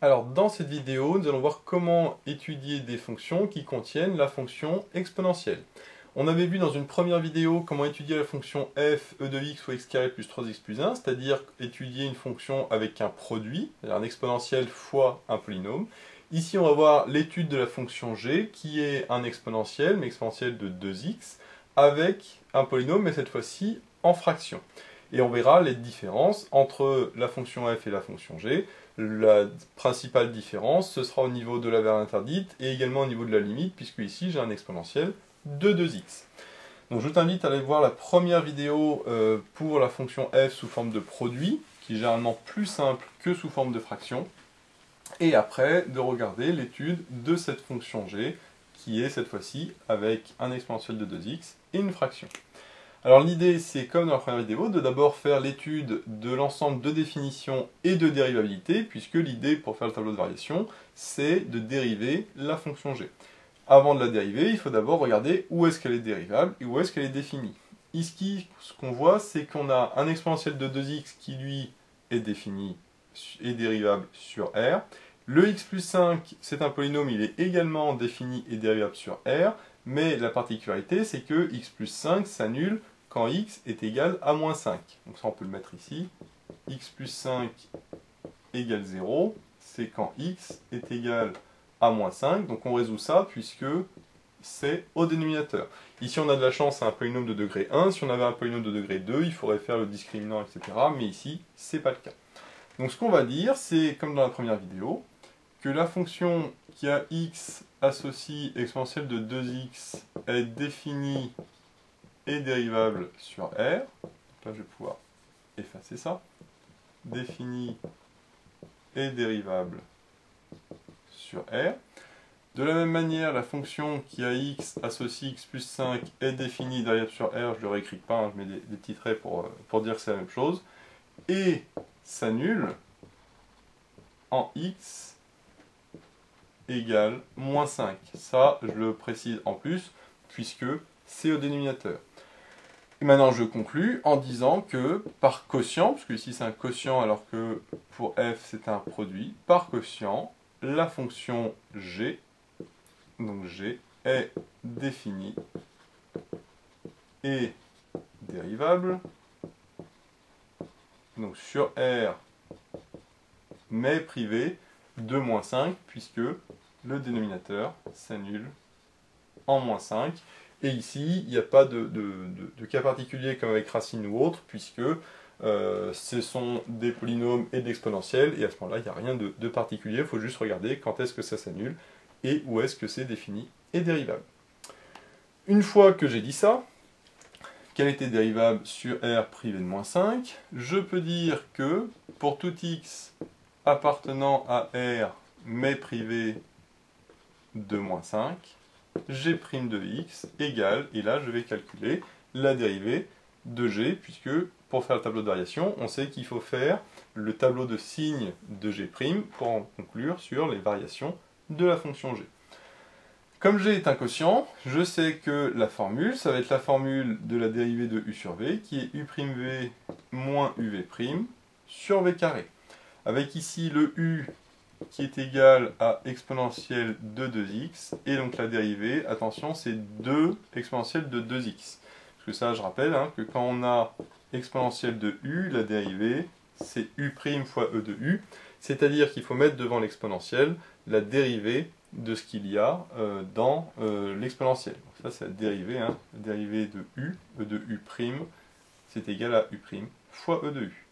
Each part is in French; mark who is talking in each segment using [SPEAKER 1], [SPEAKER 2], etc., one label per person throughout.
[SPEAKER 1] Alors, dans cette vidéo, nous allons voir comment étudier des fonctions qui contiennent la fonction exponentielle. On avait vu dans une première vidéo comment étudier la fonction f e de x ou x carré plus 3x plus 1, c'est-à-dire étudier une fonction avec un produit, c'est-à-dire un exponentiel fois un polynôme. Ici, on va voir l'étude de la fonction g, qui est un exponentiel, mais exponentiel de 2x, avec un polynôme, mais cette fois-ci en fraction. Et on verra les différences entre la fonction f et la fonction g. La principale différence, ce sera au niveau de la valeur interdite et également au niveau de la limite, puisque ici j'ai un exponentiel de 2x. Donc je t'invite à aller voir la première vidéo pour la fonction f sous forme de produit, qui est généralement plus simple que sous forme de fraction, et après de regarder l'étude de cette fonction g, qui est cette fois-ci avec un exponentiel de 2x et une fraction. Alors l'idée, c'est comme dans la première vidéo, de d'abord faire l'étude de l'ensemble de définitions et de dérivabilité, puisque l'idée pour faire le tableau de variation, c'est de dériver la fonction g. Avant de la dériver, il faut d'abord regarder où est-ce qu'elle est dérivable et où est-ce qu'elle est définie. Ici, ce qu'on voit, c'est qu'on a un exponentiel de 2x qui, lui, est défini et dérivable sur R. Le x plus 5, c'est un polynôme, il est également défini et dérivable sur R, mais la particularité, c'est que x plus 5 s'annule quand x est égal à moins 5. Donc ça, on peut le mettre ici. X plus 5 égale 0, c'est quand x est égal à moins 5. Donc on résout ça puisque c'est au dénominateur. Ici, on a de la chance à un polynôme de degré 1. Si on avait un polynôme de degré 2, il faudrait faire le discriminant, etc. Mais ici, c'est pas le cas. Donc ce qu'on va dire, c'est, comme dans la première vidéo, que la fonction qui a x associe exponentielle de 2x est définie et dérivable sur R. Donc là, je vais pouvoir effacer ça. Défini et dérivable sur R. De la même manière, la fonction qui a x associe x plus 5 est définie dérivable sur R. Je ne le réécris pas, hein, je mets des petits traits pour dire que c'est la même chose. Et s'annule en x égale moins 5. Ça, je le précise en plus, puisque c'est au dénominateur. Et maintenant, je conclus en disant que par quotient, puisque ici c'est un quotient alors que pour f c'est un produit, par quotient, la fonction g, donc g, est définie et dérivable, donc sur R, mais privée de moins 5, puisque le dénominateur s'annule en moins 5. Et ici, il n'y a pas de cas particulier comme avec racine ou autre, puisque ce sont des polynômes et d'exponentiels, et à ce moment-là, il n'y a rien de particulier, il faut juste regarder quand est-ce que ça s'annule, et où est-ce que c'est défini et dérivable. Une fois que j'ai dit ça, qu'elle était dérivable sur R privé de moins 5, je peux dire que pour tout x appartenant à R, mais privé de moins 5, g' de x égale, et là je vais calculer la dérivée de g, puisque pour faire le tableau de variation, on sait qu'il faut faire le tableau de signes de g' pour en conclure sur les variations de la fonction g. Comme g est un quotient, je sais que la formule, ça va être la formule de la dérivée de u sur v, qui est u'v moins uv' sur v carré. Avec ici le u qui est égal à exponentielle de 2x, et donc la dérivée, attention, c'est 2 exponentielle de 2x. Parce que ça, je rappelle, hein, que quand on a exponentielle de u, la dérivée, c'est u' fois e de u, c'est-à-dire qu'il faut mettre devant l'exponentielle la dérivée de ce qu'il y a dans l'exponentielle. Ça, c'est la dérivée, hein, la dérivée de u, e de u', c'est égal à u' fois e de u.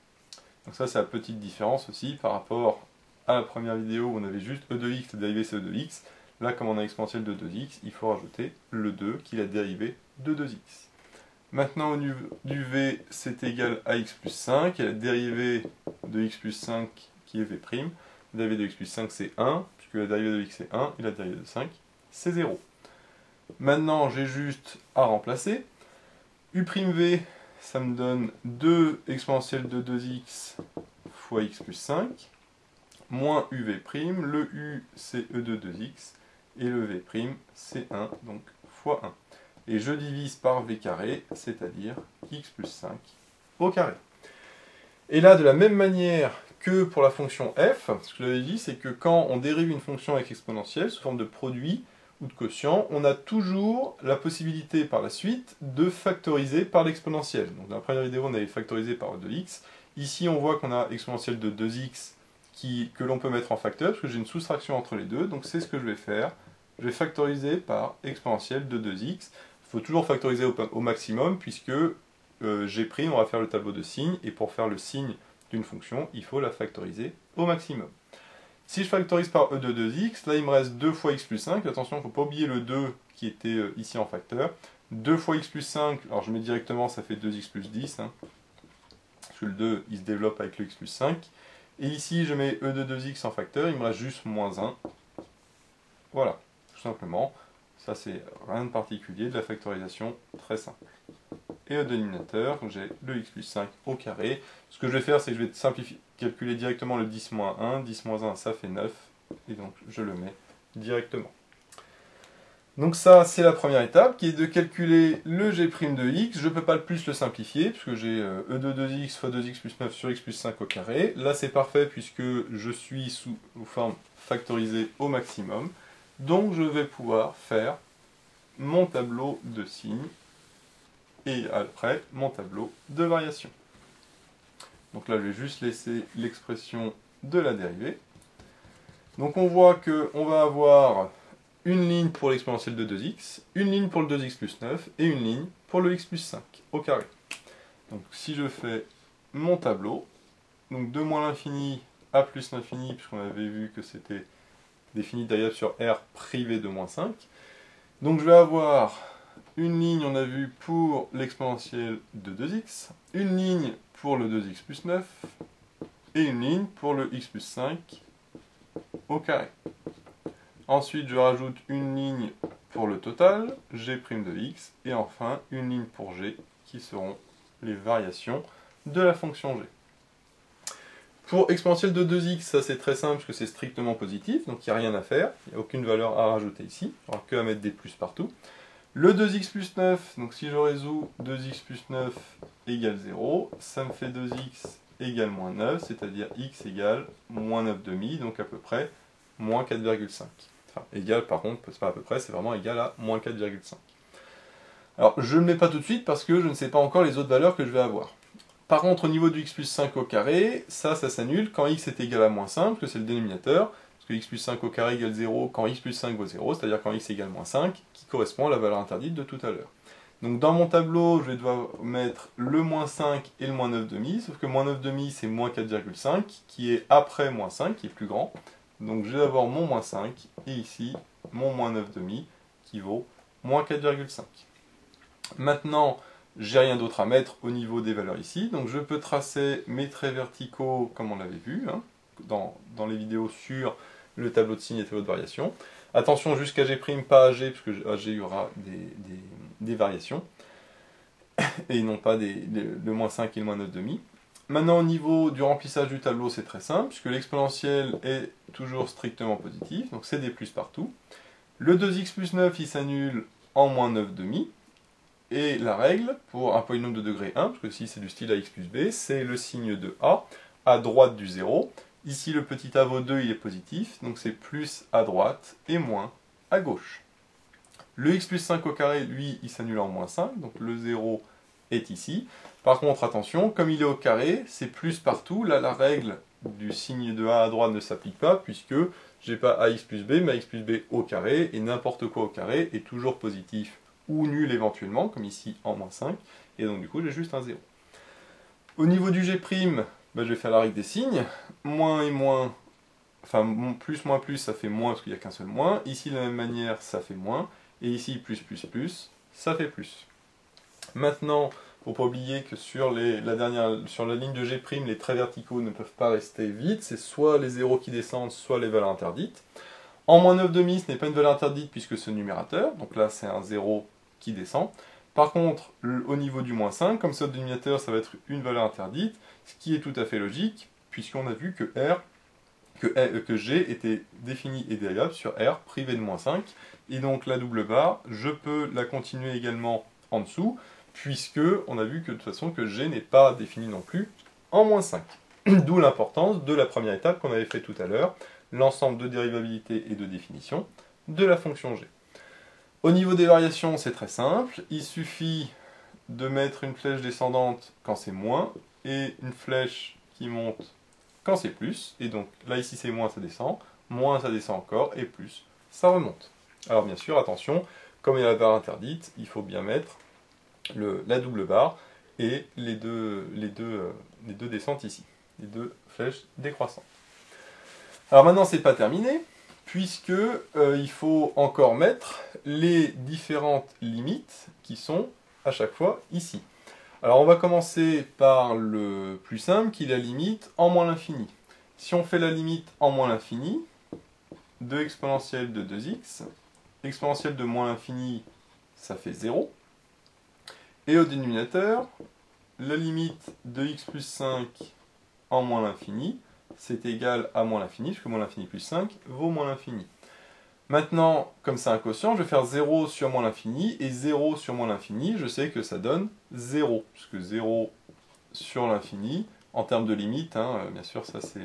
[SPEAKER 1] Donc ça, c'est la petite différence aussi par rapport à la première vidéo où on avait juste e de x, la dérivée c'est e de x. Là, comme on a exponentielle de 2x, il faut rajouter le 2 qui est la dérivée de 2x. Maintenant, au niveau du v, c'est égal à x plus 5, et la dérivée de x plus 5 qui est v'. La dérivée de x plus 5 c'est 1, puisque la dérivée de x c'est 1, et la dérivée de 5 c'est 0. Maintenant, j'ai juste à remplacer. u'v, ça me donne 2 exponentielle de 2x fois x plus 5, moins uv', le u c'est e de 2x, et le v' c'est 1, donc fois 1. Et je divise par v carré, c'est-à-dire x plus 5 au carré. Et là, de la même manière que pour la fonction f, ce que j'avais dit, c'est que quand on dérive une fonction avec exponentielle, sous forme de produit ou de quotient, on a toujours la possibilité par la suite de factoriser par l'exponentielle. Donc dans la première vidéo, on avait factorisé par E2x. Ici, on voit qu'on a exponentielle de 2x que l'on peut mettre en facteur, parce que j'ai une soustraction entre les deux. Donc c'est ce que je vais faire. Je vais factoriser par exponentielle de 2x. Il faut toujours factoriser au maximum, puisque G', on va faire le tableau de signes, et pour faire le signe d'une fonction, il faut la factoriser au maximum. Si je factorise par E de 2x, là il me reste 2 fois x plus 5. Attention, il ne faut pas oublier le 2 qui était ici en facteur. 2 fois x plus 5, alors je mets directement, ça fait 2x plus 10. Hein, parce que le 2, il se développe avec le x plus 5. Et ici, je mets E de 2x en facteur, il me reste juste moins 1. Voilà, tout simplement. Ça, c'est rien de particulier, de la factorisation très simple. Et au dénominateur, j'ai le x plus 5 au carré. Ce que je vais faire, c'est que je vais simplifier, calculer directement le 10 moins 1. 10 moins 1, ça fait 9. Et donc, je le mets directement. Donc ça, c'est la première étape, qui est de calculer le g' de x. Je ne peux pas plus le simplifier, puisque j'ai e de 2x fois 2x plus 9 sur x plus 5 au carré. Là, c'est parfait, puisque je suis sous forme factorisée au maximum. Donc, je vais pouvoir faire mon tableau de signes et après mon tableau de variation. Donc là, je vais juste laisser l'expression de la dérivée. Donc on voit qu'on va avoir une ligne pour l'exponentielle de 2x, une ligne pour le 2x plus 9 et une ligne pour le x plus 5 au carré. Donc si je fais mon tableau, donc 2 moins l'infini à plus l'infini, puisqu'on avait vu que c'était défini d'ailleurs sur R privé de moins 5. Donc je vais avoir une ligne, on a vu, pour l'exponentielle de 2x, une ligne pour le 2x plus 9, et une ligne pour le x plus 5 au carré. Ensuite, je rajoute une ligne pour le total, g' de x, et enfin une ligne pour g, qui seront les variations de la fonction g. Pour exponentielle de 2x, ça c'est très simple, parce que c'est strictement positif, donc il n'y a rien à faire, il n'y a aucune valeur à rajouter ici, il n'y aura que à mettre des plus partout. Le 2x plus 9, donc si je résous 2x plus 9 égale 0, ça me fait 2x égale moins 9, c'est-à-dire x égale moins 9,5, donc à peu près moins 4,5. Enfin, égal par contre, c'est pas à peu près, c'est vraiment égal à moins 4,5. Alors, je ne le mets pas tout de suite parce que je ne sais pas encore les autres valeurs que je vais avoir. Par contre, au niveau du x plus 5 au carré, ça s'annule quand x est égal à moins 5, parce que c'est le dénominateur, parce que x plus 5 au carré égale 0 quand x plus 5 vaut 0, c'est-à-dire quand x égale moins 5, qui correspond à la valeur interdite de tout à l'heure. Donc dans mon tableau, je vais devoir mettre le moins 5 et le moins 9,5, sauf que moins 9,5 c'est moins 4,5, qui est après moins 5, qui est plus grand. Donc je vais avoir mon moins 5, et ici, mon moins 9,5, qui vaut moins 4,5. Maintenant, j'ai rien d'autre à mettre au niveau des valeurs ici, donc je peux tracer mes traits verticaux comme on l'avait vu, hein, dans les vidéos sur le tableau de signes et tableau de variation. Attention jusqu'à G', pas à G, parce que à G il y aura des variations, et non pas le moins 5 et le moins 9,5. Maintenant au niveau du remplissage du tableau, c'est très simple, puisque l'exponentielle est toujours strictement positif, donc c'est des plus partout. Le 2x plus 9, il s'annule en moins 9,5. Et la règle, pour un polynôme de degré 1, parce que si c'est du style ax plus b, c'est le signe de a, à droite du 0. Ici, le petit a vaut 2, il est positif, donc c'est plus à droite et moins à gauche. Le x plus 5 au carré, lui, il s'annule en moins 5, donc le 0 est ici. Par contre, attention, comme il est au carré, c'est plus partout. Là, la règle du signe de a à droite ne s'applique pas, puisque j'ai pas ax plus b, mais ax plus b au carré, et n'importe quoi au carré est toujours positif ou nul éventuellement, comme ici en moins 5, et donc du coup j'ai juste un 0. Au niveau du g', je vais faire la règle des signes, moins et moins, enfin plus moins plus ça fait moins parce qu'il n'y a qu'un seul moins, ici de la même manière ça fait moins, et ici plus plus plus, ça fait plus. Maintenant, il ne faut pas oublier que sur la ligne de g', les traits verticaux ne peuvent pas rester vides, c'est soit les zéros qui descendent, soit les valeurs interdites. En moins 9,5, ce n'est pas une valeur interdite puisque c'est numérateur, donc là c'est un 0 qui descend. Par contre, au niveau du moins 5, comme c'est au dénominateur, ça va être une valeur interdite, ce qui est tout à fait logique, puisqu'on a vu que G était défini et dérivable sur R privé de moins 5, et donc la double barre, je peux la continuer également en dessous, puisque on a vu que de toute façon que G n'est pas défini non plus en moins 5. D'où l'importance de la première étape qu'on avait fait tout à l'heure, l'ensemble de dérivabilité et de définition de la fonction g. Au niveau des variations, c'est très simple. Il suffit de mettre une flèche descendante quand c'est moins et une flèche qui monte quand c'est plus. Et donc là, ici, c'est moins, ça descend encore, et plus, ça remonte. Alors bien sûr, attention, comme il y a la barre interdite, il faut bien mettre la double barre et les deux descentes ici, les deux flèches décroissantes. Alors maintenant, c'est pas terminé, puisque il faut encore mettre les différentes limites qui sont à chaque fois ici. Alors on va commencer par le plus simple, qui est la limite en moins l'infini. Si on fait la limite en moins l'infini, de exponentielle de 2x, exponentielle de moins l'infini, ça fait 0. Et au dénominateur, la limite de x plus 5 en moins l'infini, c'est égal à moins l'infini, puisque moins l'infini plus 5 vaut moins l'infini. Maintenant, comme c'est un quotient, je vais faire 0 sur moins l'infini, et 0 sur moins l'infini, je sais que ça donne 0, puisque 0 sur l'infini, en termes de limite, bien sûr ça c'est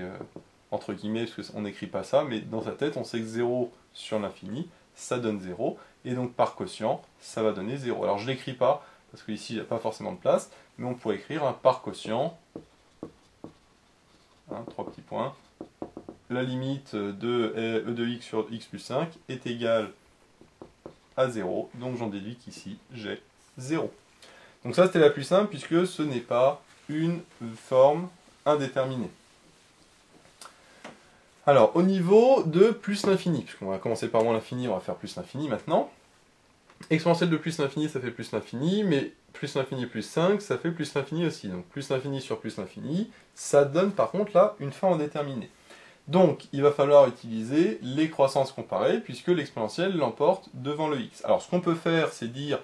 [SPEAKER 1] entre guillemets, parce qu'on n'écrit pas ça, mais dans sa tête, on sait que 0 sur l'infini, ça donne 0, et donc par quotient, ça va donner 0. Alors je ne l'écris pas, parce qu'ici il n'y a pas forcément de place, mais on pourrait écrire un par quotient, 3 petits points, la limite de e de x sur x plus 5 est égale à 0, donc j'en déduis qu'ici j'ai 0. Donc ça c'était la plus simple, puisque ce n'est pas une forme indéterminée. Alors, au niveau de plus l'infini, puisqu'on va commencer par moins l'infini, on va faire plus l'infini maintenant. Exponentielle de plus l'infini, ça fait plus l'infini, mais plus l'infini plus 5, ça fait plus l'infini aussi. Donc plus l'infini sur plus l'infini, ça donne par contre là une forme indéterminée. Donc il va falloir utiliser les croissances comparées, puisque l'exponentielle l'emporte devant le x. Alors ce qu'on peut faire, c'est dire,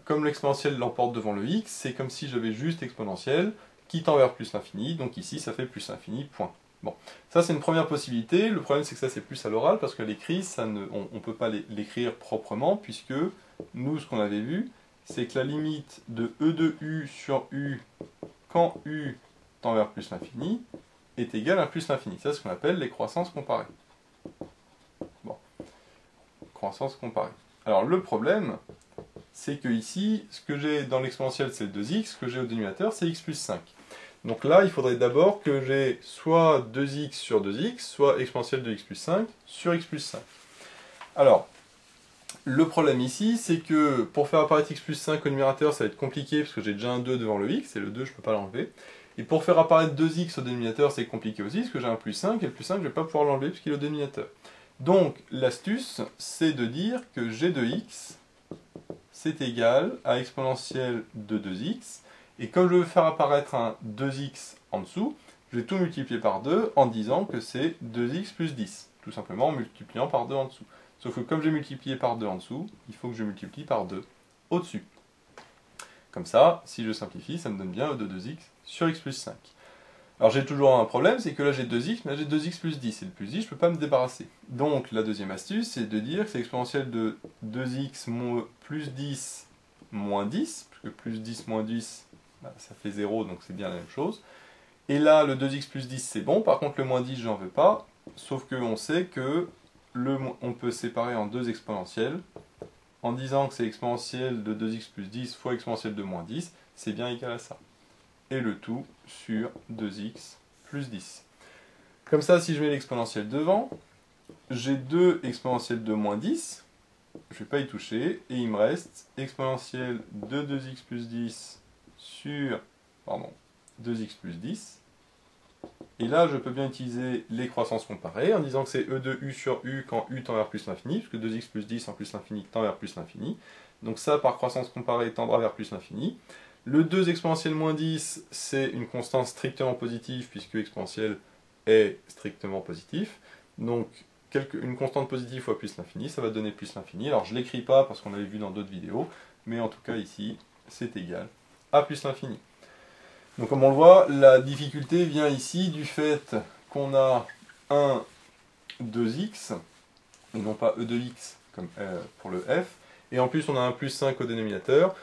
[SPEAKER 1] comme l'exponentielle l'emporte devant le x, c'est comme si j'avais juste exponentielle qui tend vers plus l'infini, donc ici ça fait plus l'infini, point. Bon, ça c'est une première possibilité. Le problème c'est que ça c'est plus à l'oral, parce que l'écrit, on ne peut pas l'écrire proprement, puisque nous ce qu'on avait vu, c'est que la limite de e de u sur u quand u tend vers plus l'infini est égale à plus l'infini. Ça c'est ce qu'on appelle les croissances comparées. Bon, croissance comparée. Alors le problème, c'est que ici, ce que j'ai dans l'exponentielle c'est 2x, ce que j'ai au dénominateur c'est x plus 5. Donc là, il faudrait d'abord que j'ai soit 2x sur 2x, soit exponentielle de x plus 5 sur x plus 5. Alors, le problème ici, c'est que pour faire apparaître x plus 5 au numérateur, ça va être compliqué, parce que j'ai déjà un 2 devant le x, et le 2, je ne peux pas l'enlever. Et pour faire apparaître 2x au dénominateur, c'est compliqué aussi, parce que j'ai un plus 5, et le plus 5, je ne vais pas pouvoir l'enlever, puisqu'il est au dénominateur. Donc, l'astuce, c'est de dire que g de x, c'est égal à exponentielle de 2x, et comme je veux faire apparaître un 2x en dessous, je vais tout multiplier par 2 en disant que c'est 2x plus 10. Tout simplement en multipliant par 2 en dessous. Sauf que comme j'ai multiplié par 2 en dessous, il faut que je multiplie par 2 au-dessus. Comme ça, si je simplifie, ça me donne bien e de 2x sur x plus 5. Alors j'ai toujours un problème, c'est que là j'ai 2x, mais là j'ai 2x plus 10. Et le plus 10, je ne peux pas me débarrasser. Donc la deuxième astuce, c'est de dire que c'est exponentielle de 2x plus 10 moins 10, parce que plus 10 moins 10, ça fait 0, donc c'est bien la même chose. Et là, le 2x plus 10, c'est bon. Par contre, le moins 10, j'en veux pas. Sauf qu'on sait que on peut séparer en deux exponentielles. En disant que c'est exponentielle de 2x plus 10 fois exponentielle de moins 10, c'est bien égal à ça. Et le tout sur 2x plus 10. Comme ça, si je mets l'exponentielle devant, j'ai 2 exponentielles de moins 10. Je ne vais pas y toucher. Et il me reste exponentielle de 2x plus 10 sur 2x plus 10. Et là, je peux bien utiliser les croissances comparées en disant que c'est e de u sur u quand u tend vers plus l'infini, puisque 2x plus 10 en plus l'infini tend vers plus l'infini. Donc ça, par croissance comparée, tendra vers plus l'infini. Le 2 exponentielle moins 10, c'est une constante strictement positive, puisque exponentielle est strictement positif. Donc, une constante positive fois plus l'infini, ça va donner plus l'infini. Alors, je ne l'écris pas parce qu'on l'avait vu dans d'autres vidéos, mais en tout cas, ici, c'est égal à plus l'infini. Donc comme on le voit, la difficulté vient ici du fait qu'on a un 2x, et non pas e de x comme pour le f, et en plus on a un plus 5 au dénominateur.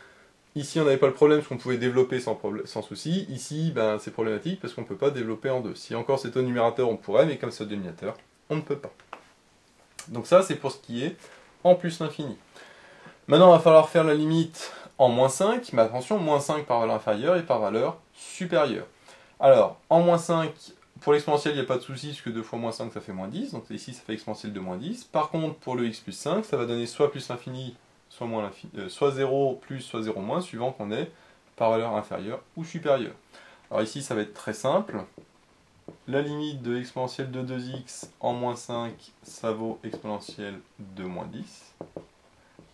[SPEAKER 1] Ici, on n'avait pas le problème parce qu'on pouvait développer sans souci. Ici, ben, c'est problématique parce qu'on ne peut pas développer en deux. Si encore c'était au numérateur, on pourrait, mais comme c'est au dénominateur, on ne peut pas. Donc ça, c'est pour ce qui est en plus l'infini. Maintenant, il va falloir faire la limite en moins 5, mais attention, moins 5 par valeur inférieure et par valeur supérieure. Alors, en moins 5, pour l'exponentiel, il n'y a pas de souci, puisque 2 fois moins 5, ça fait moins 10, donc ici, ça fait exponentiel de moins 10. Par contre, pour le x plus 5, ça va donner soit plus l'infini, soit moins l'infini, soit 0 plus, soit 0 moins, suivant qu'on est par valeur inférieure ou supérieure. Alors ici, ça va être très simple. La limite de exponentielle de 2x en moins 5, ça vaut exponentielle de moins 10.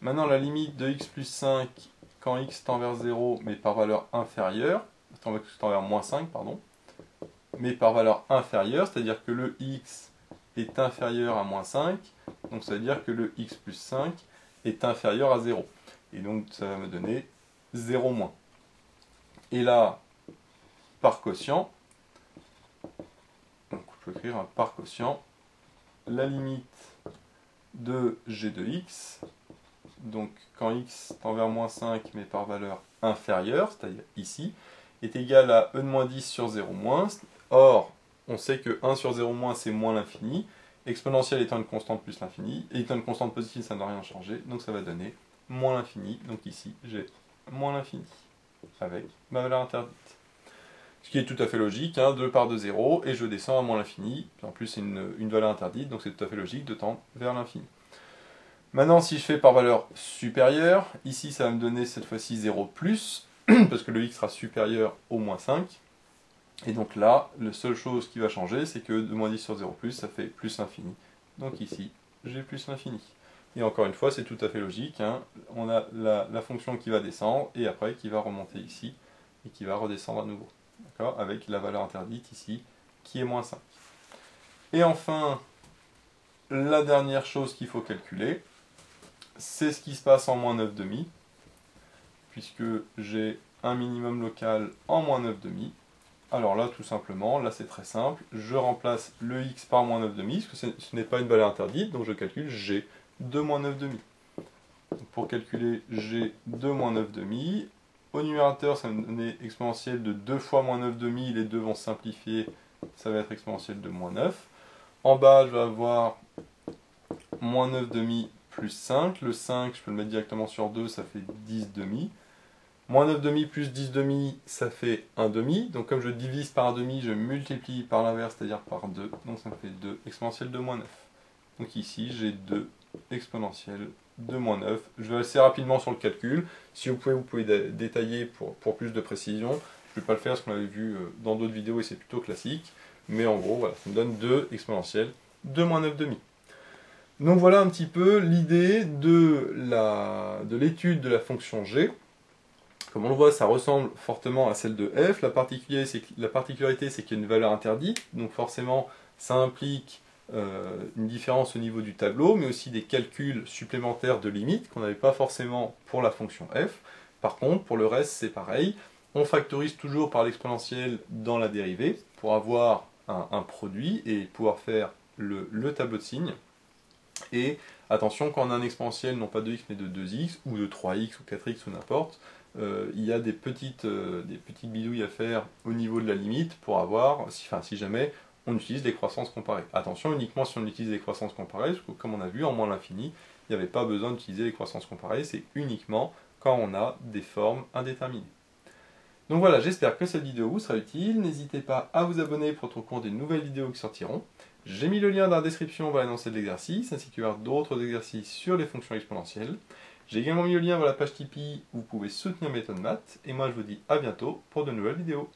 [SPEAKER 1] Maintenant, la limite de x plus 5 quand x tend vers 0, mais par valeur inférieure, tend vers moins 5, pardon, mais par valeur inférieure, c'est-à-dire que le x est inférieur à moins 5, donc ça veut dire que le x plus 5 est inférieur à 0. Et donc, ça va me donner 0 moins. Et là, par quotient, donc je peux écrire un par quotient, la limite de g de x, donc quand x tend vers moins 5 mais par valeur inférieure, c'est-à-dire ici, est égal à e de moins 10 sur 0 moins. Or, on sait que 1 sur 0 moins c'est moins l'infini, exponentielle étant une constante plus l'infini, et étant une constante positive ça n'a rien changé, donc ça va donner moins l'infini, donc ici j'ai moins l'infini, avec ma valeur interdite. Ce qui est tout à fait logique, hein, 2 part de 0, et je descends à moins l'infini, en plus c'est une valeur interdite, donc c'est tout à fait logique de tendre vers l'infini. Maintenant, si je fais par valeur supérieure, ici ça va me donner cette fois-ci 0 plus, parce que le x sera supérieur au moins 5. Et donc là, la seule chose qui va changer, c'est que de moins 10 sur 0 plus, ça fait plus l'infini. Donc ici, j'ai plus l'infini. Et encore une fois, c'est tout à fait logique. Hein. On a la fonction qui va descendre, et après qui va remonter ici, et qui va redescendre à nouveau. D'accord ? Avec la valeur interdite ici, qui est moins 5. Et enfin, la dernière chose qu'il faut calculer, c'est ce qui se passe en moins 9,5, puisque j'ai un minimum local en moins 9,5. Alors là, tout simplement, là c'est très simple, je remplace le x par moins 9,5, parce que ce n'est pas une valeur interdite, donc je calcule g de moins 9,5. Pour calculer g de moins 9,5, au numérateur, ça va me donner exponentielle de 2 fois moins 9,5, les deux vont se simplifier, ça va être exponentielle de moins 9. En bas, je vais avoir moins 9,5 plus 5. Le 5, je peux le mettre directement sur 2, ça fait 10,5. Moins 9,5 plus 10,5, ça fait 1,5. Donc comme je divise par 1,5, je multiplie par l'inverse, c'est-à-dire par 2. Donc ça me fait 2 exponentielle de moins 9. Donc ici, j'ai 2 exponentielle de moins 9. Je vais assez rapidement sur le calcul. Si vous pouvez détailler pour plus de précision. Je ne vais pas le faire parce qu'on l'avait vu dans d'autres vidéos et c'est plutôt classique. Mais en gros, voilà, ça me donne 2 exponentielle de moins 9,5. Donc voilà un petit peu l'idée de l'étude de la fonction g. Comme on le voit, ça ressemble fortement à celle de f. La particularité, c'est qu'il y a une valeur interdite, donc forcément, ça implique une différence au niveau du tableau, mais aussi des calculs supplémentaires de limites qu'on n'avait pas forcément pour la fonction f. Par contre, pour le reste, c'est pareil. On factorise toujours par l'exponentielle dans la dérivée pour avoir un produit et pouvoir faire le tableau de signes. Et attention, quand on a un exponentiel, non pas de x mais de 2x, ou de 3x, ou 4x, ou n'importe, il y a des petites bidouilles à faire au niveau de la limite pour avoir, si jamais on utilise les croissances comparées. Attention, uniquement si on utilise les croissances comparées, parce que comme on a vu, en moins l'infini, il n'y avait pas besoin d'utiliser les croissances comparées, c'est uniquement quand on a des formes indéterminées. Donc voilà, j'espère que cette vidéo vous sera utile. N'hésitez pas à vous abonner pour être au courant des nouvelles vidéos qui sortiront. J'ai mis le lien dans la description vers l'énoncé de l'exercice, ainsi que vers d'autres exercices sur les fonctions exponentielles. J'ai également mis le lien vers la page Tipeee où vous pouvez soutenir Méthode Math. Et moi je vous dis à bientôt pour de nouvelles vidéos.